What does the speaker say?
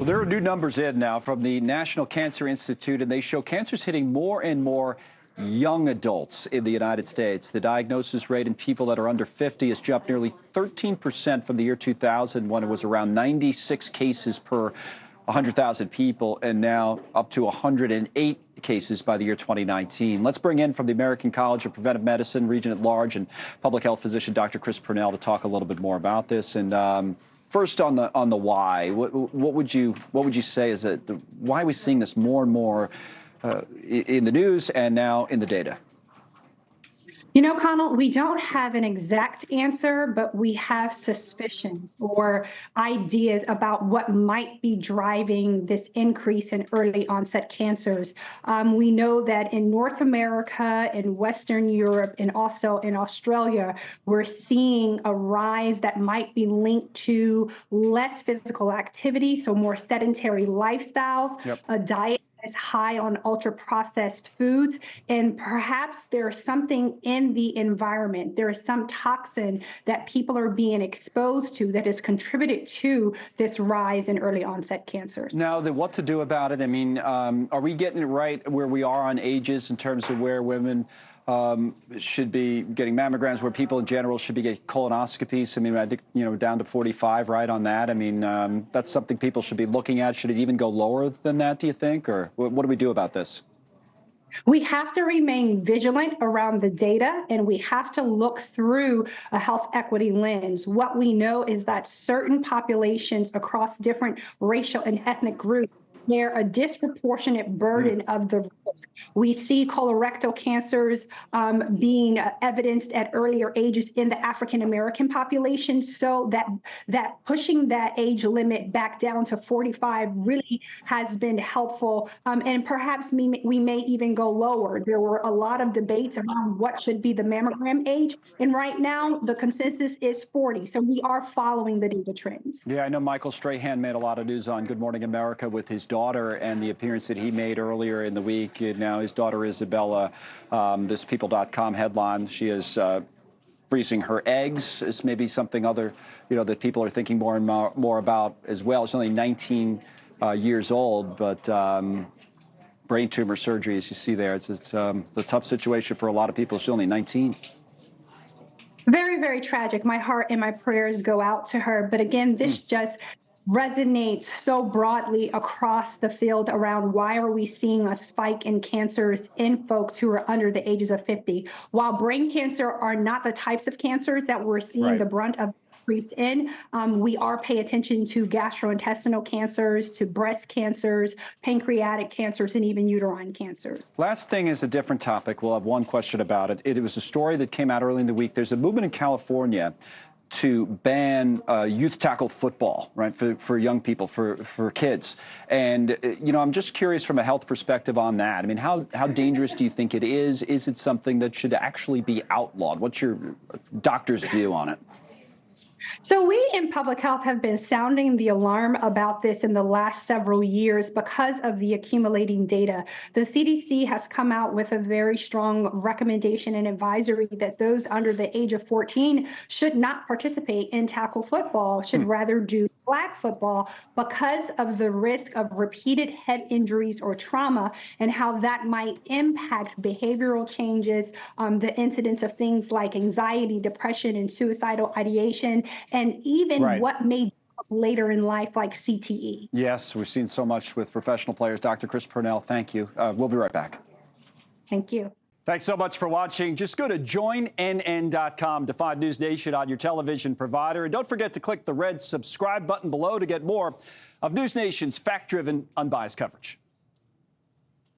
Well, there are new numbers in now from the National Cancer Institute, and they show cancer's hitting more and more young adults in the United States. The diagnosis rate in people that are under 50 has jumped nearly 13% from the year 2000, when it was around 96 cases per 100,000 people, and now up to 108 cases by the year 2019. Let's bring in from the American College of Preventive Medicine, Region at Large, and public health physician Dr. Pernell to talk a little bit more about this. And first, on the why, what would you say is why are we seeing this more and more in the news and now in the data? You know, Connell, we don't have an exact answer, but we have suspicions or ideas about what might be driving this increase in early onset cancers. We know that in North America, in Western Europe, and also in Australia, we're seeing a rise that might be linked to less physical activity, so more sedentary lifestyles, a diet is high on ultra-processed foods, and perhaps there's something in the environment. There is some toxin that people are being exposed to that has contributed to this rise in early onset cancers. Now, what to do about it? I mean, are we getting it right where we are on ages in terms of where women should be getting mammograms, where people in general should be getting colonoscopies? I mean, I think, down to 45, right, on that. I mean, that's something people should be looking at. Should it even go lower than that, do you think? Or what do we do about this? We have to remain vigilant around the data, and we have to look through a health equity lens. What we know is that certain populations across different racial and ethnic groups bear a disproportionate burden of the risk. We see colorectal cancers being evidenced at earlier ages in the African American population, so that pushing that age limit back down to 45 really has been helpful, and perhaps we may even go lower. There were a lot of debates around what should be the mammogram age, and right now the consensus is 40, so we are following the data trends. Yeah, I know Michael Strahan made a lot of news on Good Morning America with his daughter and the appearance that he made earlier in the week. And now his daughter Isabella, this People.com headline, she is freezing her eggs. Is maybe something other, that people are thinking more and more about as well. She's only 19 years old, but brain tumor surgery, as you see there, it's a tough situation for a lot of people. She's only 19. Very, very tragic. My heart and my prayers go out to her. But again, this just resonates so broadly across the field around why are we seeing a spike in cancers in folks who are under the ages of 50. While brain cancer are not the types of cancers that we're seeing the brunt of increase in, we are paying attention to gastrointestinal cancers, to breast cancers, pancreatic cancers, and even uterine cancers. Last thing is a different topic. We'll have one question about it. It was a story that came out early in the week. There's a movement in California to ban youth tackle football, right, for young people, for kids. And, I'm just curious from a health perspective on that. I mean, how dangerous do you think it is? Is it something that should actually be outlawed? What's your doctor's view on it? So we in public health have been sounding the alarm about this in the last several years because of the accumulating data. The CDC has come out with a very strong recommendation and advisory that those under the age of 14 should not participate in tackle football, should rather do flag football because of the risk of repeated head injuries or trauma and how that might impact behavioral changes, the incidence of things like anxiety, depression, and suicidal ideation, and even what may later in life, like CTE. Yes, we've seen so much with professional players. Dr. Pernell, thank you. We'll be right back. Thank you. Thanks so much for watching. Just go to joinnn.com to find NewsNation on your television provider. And don't forget to click the red subscribe button below to get more of NewsNation's fact-driven, unbiased coverage.